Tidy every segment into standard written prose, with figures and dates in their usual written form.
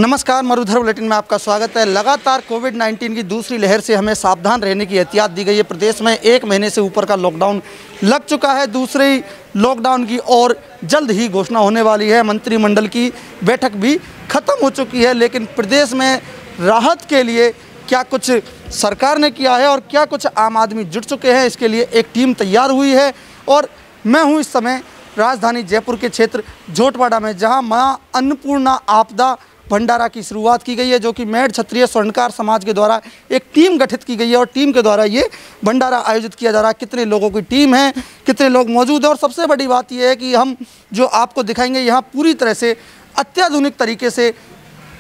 नमस्कार, मरुधर बुलेटिन में आपका स्वागत है। लगातार कोविड-19 की दूसरी लहर से हमें सावधान रहने की एहतियात दी गई है। प्रदेश में 1 महीने से ऊपर का लॉकडाउन लग चुका है। दूसरे लॉकडाउन की और जल्द ही घोषणा होने वाली है। मंत्रिमंडल की बैठक भी खत्म हो चुकी है, लेकिन प्रदेश में राहत के लिए क्या कुछ सरकार ने किया है और क्या कुछ आम आदमी जुट चुके हैं, इसके लिए एक टीम तैयार हुई है। और मैं हूँ इस समय राजधानी जयपुर के क्षेत्र झोटवाड़ा में, जहाँ माँ अन्नपूर्णा आपदा भंडारा की शुरुआत की गई है, जो कि मेड़ क्षत्रिय स्वर्णकार समाज के द्वारा एक टीम गठित की गई है और टीम के द्वारा ये भंडारा आयोजित किया जा रहा है। कितने लोगों की टीम है, कितने लोग मौजूद हैं, और सबसे बड़ी बात यह है कि हम जो आपको दिखाएंगे यहाँ पूरी तरह से अत्याधुनिक तरीके से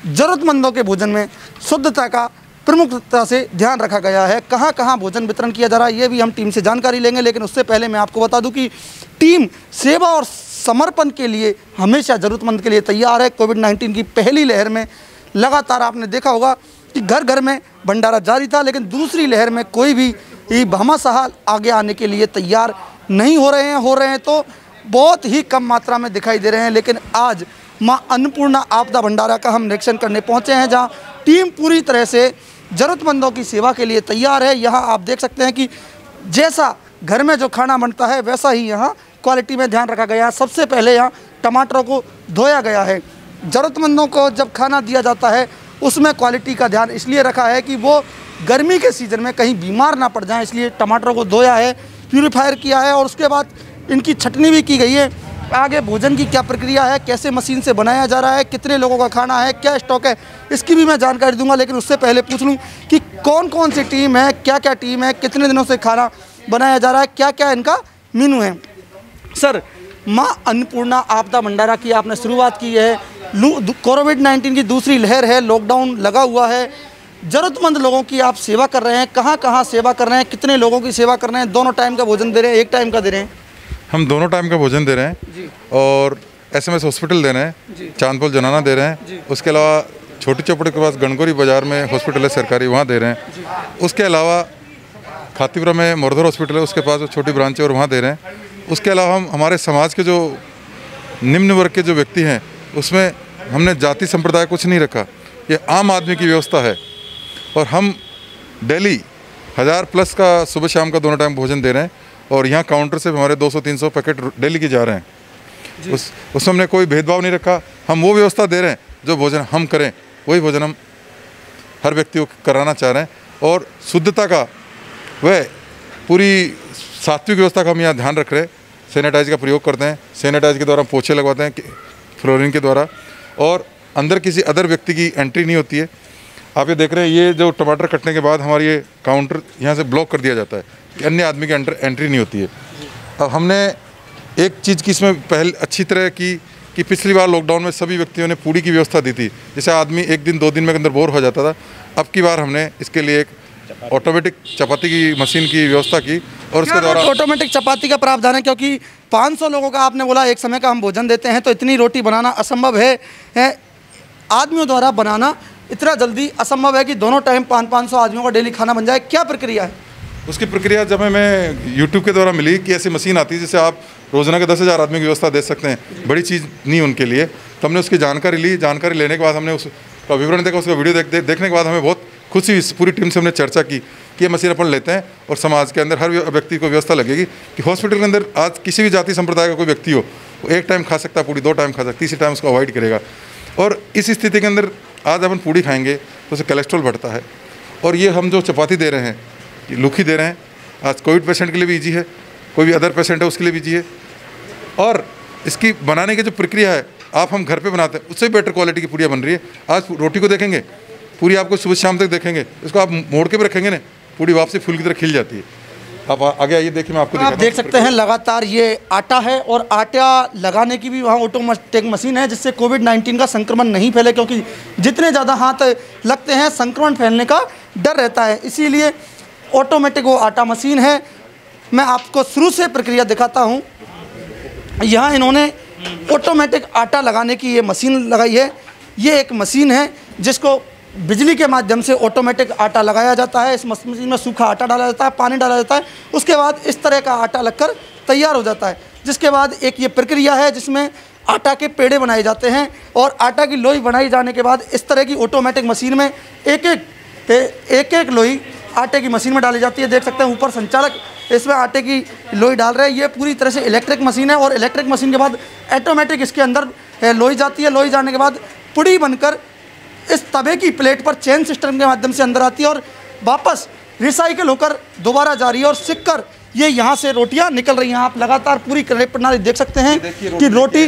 ज़रूरतमंदों के भोजन में शुद्धता का प्रमुखता से ध्यान रखा गया है। कहाँ कहाँ भोजन वितरण किया जा रहा है, ये भी हम टीम से जानकारी लेंगे। लेकिन उससे पहले मैं आपको बता दूं कि टीम सेवा और समर्पण के लिए हमेशा ज़रूरतमंद के लिए तैयार है। कोविड-19 की पहली लहर में लगातार आपने देखा होगा कि घर घर में भंडारा जारी था, लेकिन दूसरी लहर में कोई भी भामाशाह आगे आने के लिए तैयार नहीं हो रहे हैं तो बहुत ही कम मात्रा में दिखाई दे रहे हैं। लेकिन आज माँ अन्नपूर्णा आपदा भंडारा का हम निरीक्षण करने पहुँचे हैं, जहाँ टीम पूरी तरह से ज़रूरतमंदों की सेवा के लिए तैयार है। यहाँ आप देख सकते हैं कि जैसा घर में जो खाना बनता है वैसा ही यहाँ क्वालिटी में ध्यान रखा गया है। सबसे पहले यहाँ टमाटरों को धोया गया है। ज़रूरतमंदों को जब खाना दिया जाता है उसमें क्वालिटी का ध्यान इसलिए रखा है कि वो गर्मी के सीज़न में कहीं बीमार ना पड़ जाएं, इसलिए टमाटरों को धोया है, प्यूरीफायर किया है और उसके बाद इनकी छटनी भी की गई है। आगे भोजन की क्या प्रक्रिया है, कैसे मशीन से बनाया जा रहा है, कितने लोगों का खाना है, क्या स्टॉक है, इसकी भी मैं जानकारी दूंगा। लेकिन उससे पहले पूछ लूँ कि कौन कौन सी टीम है, क्या क्या टीम है, कितने दिनों से खाना बनाया जा रहा है, क्या क्या इनका मेनू है। सर, माँ अन्नपूर्णा आपदा भंडारा की आपने शुरुआत की है। कोविड-19 की दूसरी लहर है, लॉकडाउन लगा हुआ है, ज़रूरतमंद लोगों की आप सेवा कर रहे हैं। कहाँ कहाँ सेवा कर रहे हैं, कितने लोगों की सेवा कर रहे हैं? दोनों टाइम का भोजन दे रहे हैं, एक टाइम का दे रहे हैं? हम दोनों टाइम का भोजन दे रहे हैं जी। और SMS हॉस्पिटल दे रहे हैं, चांदपुर जनाना दे रहे हैं। उसके अलावा छोटी चौपड़े के पास गणगौरी बाज़ार में हॉस्पिटल है सरकारी, वहाँ दे रहे हैं। उसके अलावा खातीपुरा में मरुधर हॉस्पिटल है, उसके पास छोटी ब्रांच है और वहाँ दे रहे हैं। उसके अलावा हम हमारे समाज के जो निम्न वर्ग के जो व्यक्ति हैं उसमें हमने जाति संप्रदाय कुछ नहीं रखा, ये आम आदमी की व्यवस्था है। और हम डेली 1000+ का सुबह शाम का दोनों टाइम भोजन दे रहे हैं और यहाँ काउंटर से हमारे 200-300 पैकेट डेली के जा रहे हैं। उसमें हमने कोई भेदभाव नहीं रखा। हम वो व्यवस्था दे रहे हैं जो भोजन हम करें, वही भोजन हम हर व्यक्ति को कराना चाह रहे हैं। और शुद्धता का वह पूरी सात्विक व्यवस्था का हम यहाँ ध्यान रख रहे हैं। सैनिटाइज का प्रयोग करते हैं, सैनिटाइज के द्वारा पोछे लगवाते हैं फ्लोरिन के द्वारा, और अंदर किसी अदर व्यक्ति की एंट्री नहीं होती है। आप ये देख रहे हैं, ये जो टमाटर कटने के बाद हमारी ये काउंटर यहाँ से ब्लॉक कर दिया जाता है कि अन्य आदमी की एंट्री नहीं होती है। अब हमने एक चीज़ की इसमें पहल अच्छी तरह की कि पिछली बार लॉकडाउन में सभी व्यक्तियों ने पूड़ी की व्यवस्था दी थी, जैसे आदमी 1 दिन 2 दिन में अंदर बोर हो जाता था। अब की बार हमने इसके लिए एक ऑटोमेटिक चपाती की मशीन की व्यवस्था की और उसके द्वारा ऑटोमेटिक चपाती का प्रावधान है, क्योंकि 500 लोगों का आपने बोला एक समय का हम भोजन देते हैं, तो इतनी रोटी बनाना असंभव है। आदमियों द्वारा बनाना इतना जल्दी असंभव है कि दोनों टाइम 500 आदमियों का डेली खाना बन जाए। क्या प्रक्रिया है उसकी? प्रक्रिया जब हमें YouTube के द्वारा मिली कि ऐसी मशीन आती है जिससे आप रोज़ाना के 10,000 आदमी की व्यवस्था दे सकते हैं, बड़ी चीज़ नहीं उनके लिए, तो हमने उसकी जानकारी ली। जानकारी लेने के बाद हमने उसका विवरण देखा, उसका वीडियो देखने के बाद हमें बहुत खुशी हुई। पूरी टीम से हमने चर्चा की कि ये मशीन अपन लेते हैं और समाज के अंदर हर व्यक्ति को व्यवस्था लगेगी कि हॉस्पिटल के अंदर आज किसी भी जाति संप्रदाय का कोई व्यक्ति हो, वो 1 टाइम खा सकता है पूरी, 2 टाइम खा सकता है, तीसरे टाइम उसको अवॉइड करेगा। और इस स्थिति के अंदर आज अपन पूड़ी खाएंगे तो उससे कोलेस्ट्रॉल बढ़ता है। और ये हम जो चपाती दे रहे हैं, ये लुखी दे रहे हैं, आज कोविड पेशेंट के लिए भी ईजी है, कोई भी अदर पेशेंट है उसके लिए भी ईजी है। और इसकी बनाने की जो प्रक्रिया है, आप हम घर पे बनाते हैं उससे बेटर क्वालिटी की पूड़ियाँ बन रही है। आज रोटी को देखेंगे, पूरी आपको सुबह शाम तक देखेंगे, इसको आप मोड़ के भी रखेंगे ना, पूरी वापसी फूल की तरह खिल जाती है। आप आगे आइए, देखिए मैं आपको आप देख सकते हैं लगातार ये आटा है और आटा लगाने की भी वहाँ ऑटोमेटिक मशीन है, जिससे कोविड-19 का संक्रमण नहीं फैले, क्योंकि जितने ज़्यादा हाथ लगते हैं संक्रमण फैलने का डर रहता है। इसीलिए ऑटोमेटिक वो आटा मशीन है। मैं आपको शुरू से प्रक्रिया दिखाता हूँ। यहाँ इन्होंने ऑटोमेटिक आटा लगाने की ये मशीन लगाई है। ये एक मशीन है जिसको बिजली के माध्यम से ऑटोमेटिक आटा लगाया जाता है। इस मशीन में सूखा आटा डाला जाता है, पानी डाला जाता है, उसके बाद इस तरह का आटा लगकर तैयार हो जाता है। जिसके बाद एक ये प्रक्रिया है जिसमें आटा के पेड़े बनाए जाते हैं और आटा की लोई बनाई जाने के बाद इस तरह की ऑटोमेटिक मशीन में एक एक लोई आटे की मशीन में डाली जाती है। देख सकते हैं ऊपर संचालक इसमें आटे की लोई डाल रहे हैं। ये पूरी तरह से इलेक्ट्रिक मशीन है और इलेक्ट्रिक मशीन के बाद ऑटोमेटिक इसके अंदर लोई जाती है। लोई जाने के बाद पुड़ी बनकर इस तवे की प्लेट पर चेन सिस्टम के माध्यम से अंदर आती है और वापस रिसाइकिल होकर दोबारा जा रही है और सिक कर ये यहाँ से रोटियाँ निकल रही हैं। आप लगातार पूरी प्रणाली देख सकते हैं कि रोटी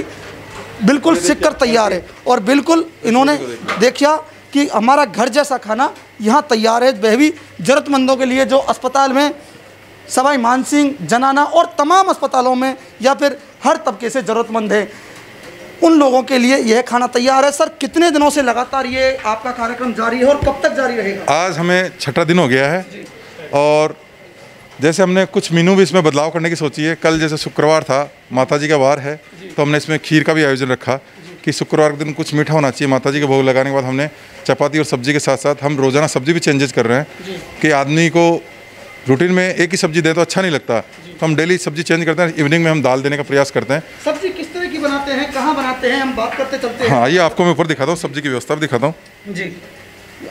बिल्कुल सिक कर तैयार है और बिल्कुल इन्होंने देखा कि हमारा घर जैसा खाना यहाँ तैयार है, वह भी ज़रूरतमंदों के लिए जो अस्पताल में सवाई मानसिंह, जनाना और तमाम अस्पतालों में या फिर हर तबके से ज़रूरतमंद है उन लोगों के लिए यह खाना तैयार है। सर, कितने दिनों से लगातार ये आपका कार्यक्रम जारी है और कब तक जारी रहेगा? आज हमें 6ठा दिन हो गया है और जैसे हमने कुछ मेनू भी इसमें बदलाव करने की सोची है। कल जैसे शुक्रवार था, माता जी का वार है, तो हमने इसमें खीर का भी आयोजन रखा कि शुक्रवार के दिन कुछ मीठा होना चाहिए। माता जी के भोग लगाने के बाद हमने चपाती और सब्जी के साथ साथ हम रोज़ाना सब्जी भी चेंजेस कर रहे हैं कि आदमी को रूटीन में एक ही सब्जी दे तो अच्छा नहीं लगता, तो हम डेली सब्जी चेंज करते हैं। इवनिंग में हम दाल देने का प्रयास करते हैं। सब्जी किस तरह की बनाते हैं, कहाँ बनाते हैं, हम बात करते चलते हैं। हाँ, ये आपको मैं ऊपर दिखाता हूँ, सब्जी की व्यवस्था भी दिखाता हूँ जी।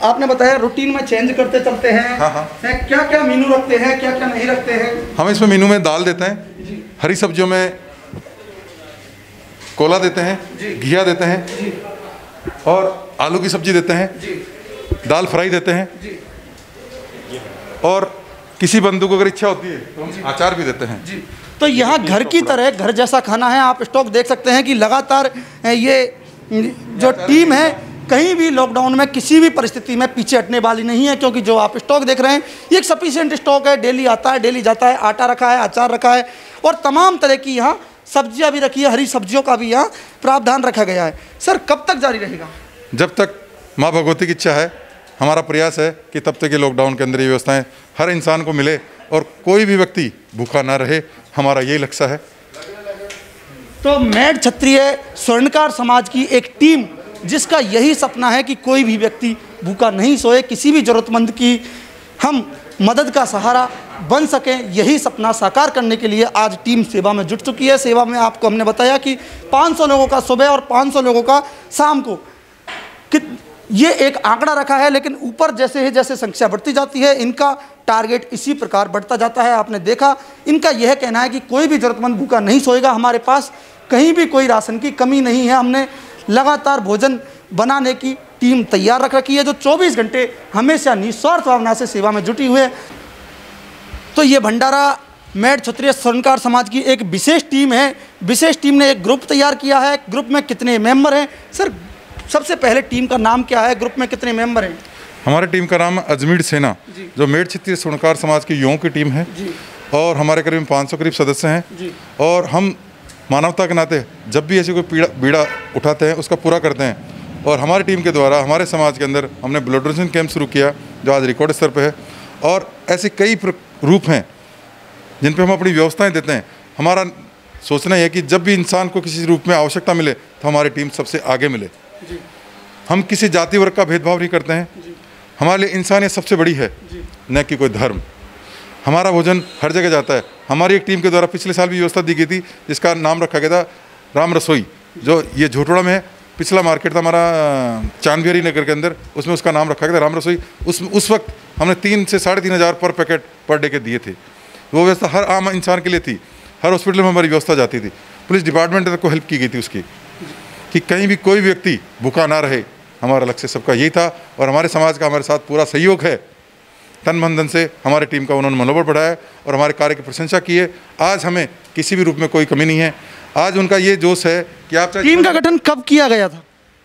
आपने बताया रूटीन में चेंज करते चलते हैं। हाँ। क्या क्या मेनू रखते हैं, क्या क्या नहीं रखते हैं? हम इसमें मेनू में दाल देते हैं, हरी सब्जियों में कोला देते हैं, घिया देते हैं और आलू की सब्जी देते हैं, दाल फ्राई देते हैं और किसी बंधु को अगर इच्छा होती है तो हम अचार भी देते हैं। तो यहाँ घर की तरह घर जैसा खाना है। आप स्टॉक देख सकते हैं कि लगातार ये जो टीम है कहीं भी लॉकडाउन में किसी भी परिस्थिति में पीछे हटने वाली नहीं है, क्योंकि जो आप स्टॉक देख रहे हैं ये एक सफिशिएंट स्टॉक है। डेली आता है, डेली जाता है। आटा रखा है, अचार रखा है और तमाम तरह की यहाँ सब्जियाँ भी रखी है, हरी सब्जियों का भी यहाँ प्रावधान रखा गया है। सर, कब तक जारी रहेगा? जब तक माँ भगवती की इच्छा है। हमारा प्रयास है कि तब तक ये लॉकडाउन के अंदर ये व्यवस्थाएं हर इंसान को मिले और कोई भी व्यक्ति भूखा ना रहे, हमारा यही लक्ष्य है। तो मेड क्षत्रिय स्वर्णकार समाज की एक टीम जिसका यही सपना है कि कोई भी व्यक्ति भूखा नहीं सोए, किसी भी ज़रूरतमंद की हम मदद का सहारा बन सकें, यही सपना साकार करने के लिए आज टीम सेवा में जुट चुकी है। सेवा में आपको हमने बताया कि 500 लोगों का सुबह और 500 लोगों का शाम को ये एक आंकड़ा रखा है, लेकिन ऊपर जैसे ही जैसे संख्या बढ़ती जाती है इनका टारगेट इसी प्रकार बढ़ता जाता है। आपने देखा, इनका यह कहना है कि कोई भी ज़रूरतमंद भूखा नहीं सोएगा। हमारे पास कहीं भी कोई राशन की कमी नहीं है। हमने लगातार भोजन बनाने की टीम तैयार रख रखी है जो 24 घंटे हमेशा निस्वार्थ भावना से सेवा में जुटी हुई है। तो ये भंडारा मेड क्षत्रिय स्वर्णकार समाज की एक विशेष टीम है। विशेष टीम ने एक ग्रुप तैयार किया है। ग्रुप में कितने मेंबर हैं? सर, सबसे पहले टीम का नाम क्या है, ग्रुप में कितने मेंबर हैं? हमारी टीम का नाम अजमेर सेना, जो मेड क्षत्रिय स्वर्णकार समाज की युवाओं की टीम है और हमारे करीब 500 करीब सदस्य हैं और हम मानवता के नाते जब भी ऐसी कोई बीड़ा उठाते हैं उसका पूरा करते हैं। और हमारी टीम के द्वारा हमारे समाज के अंदर हमने ब्लड डोनेशन कैंप शुरू किया जो आज रिकॉर्ड स्तर पे है और ऐसे कई रूप हैं जिन पे हम अपनी व्यवस्थाएं देते हैं। हमारा सोचना है कि जब भी इंसान को किसी रूप में आवश्यकता मिले तो हमारी टीम सबसे आगे मिले। हम किसी जाति वर्ग का भेदभाव नहीं करते हैं। हमारे लिए इंसानियत सबसे बड़ी है, न कि कोई धर्म। हमारा भोजन हर जगह जाता है। हमारी एक टीम के द्वारा पिछले साल भी व्यवस्था दी गई थी जिसका नाम रखा गया था राम रसोई, जो ये झोटड़ा में है। पिछला मार्केट था हमारा चांदबिहारी नगर के अंदर, उसमें उसका नाम रखा गया था राम रसोई। उस वक्त हमने 3 से 3.5 हज़ार पर पैकेट पर डे के दिए थे। वो व्यवस्था हर आम इंसान के लिए थी। हर हॉस्पिटल में हमारी व्यवस्था जाती थी। पुलिस डिपार्टमेंट तक को हेल्प की गई थी उसकी कि कहीं भी कोई व्यक्ति भूखा ना रहे। हमारा लक्ष्य सबका यही था और हमारे समाज का हमारे साथ पूरा सहयोग है। तन मन धन से हमारे टीम का उन्होंने मनोबल बढ़ाया और हमारे कार्य की प्रशंसा की है। आज हमें किसी भी रूप में कोई कमी नहीं है। आज उनका ये जोश है कि आप टीम का गठन कब किया गया था?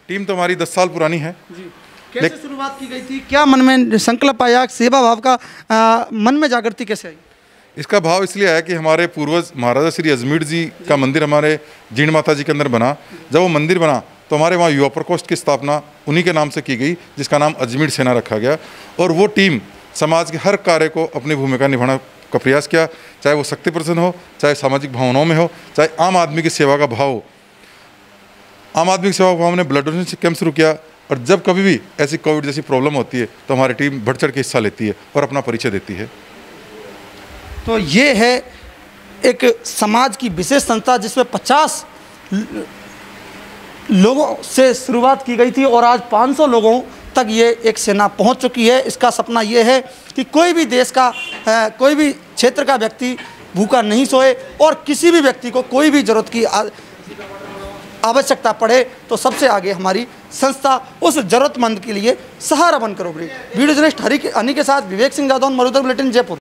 टीम तो हमारी 10 साल पुरानी है। कैसे शुरुआत की गई थी? क्या मन में संकल्प आया? सेवा भाव का मन में जागृति कैसे आई? इसका भाव इसलिए आया कि हमारे पूर्वज महाराजा श्री अजमेर जी का मंदिर हमारे जीण माता जी के अंदर बना। जब वो मंदिर बना तो हमारे वहाँ युवा प्रकोष्ठ की स्थापना उन्हीं के नाम से की गई, जिसका नाम अजमेर सेना रखा गया। और वो टीम समाज के हर कार्य को अपनी भूमिका निभाने का प्रयास किया, चाहे वो शक्ति प्रदर्शन हो, चाहे सामाजिक भावनाओं में हो, चाहे आम आदमी की सेवा का भाव हो। आम आदमी की सेवा का भाव हमने ब्लड डोनेशन कैंप शुरू किया और जब कभी भी ऐसी कोविड जैसी प्रॉब्लम होती है तो हमारी टीम बढ़ चढ़ के हिस्सा लेती है और अपना परिचय देती है। तो ये है एक समाज की विशेष संस्था जिसमें 50 लोगों से शुरुआत की गई थी और आज 500 लोगों तक ये एक सेना पहुंच चुकी है। इसका सपना ये है कि कोई भी देश का कोई भी क्षेत्र का व्यक्ति भूखा नहीं सोए और किसी भी व्यक्ति को कोई भी ज़रूरत की आवश्यकता पड़े तो सबसे आगे हमारी संस्था उस ज़रूरतमंद के लिए सहारा बनकर उभरी। वीडियो जर्नलिस्ट हनी के साथ विवेक सिंह जादौन, मरुधर बुलेटिन, जयपुर।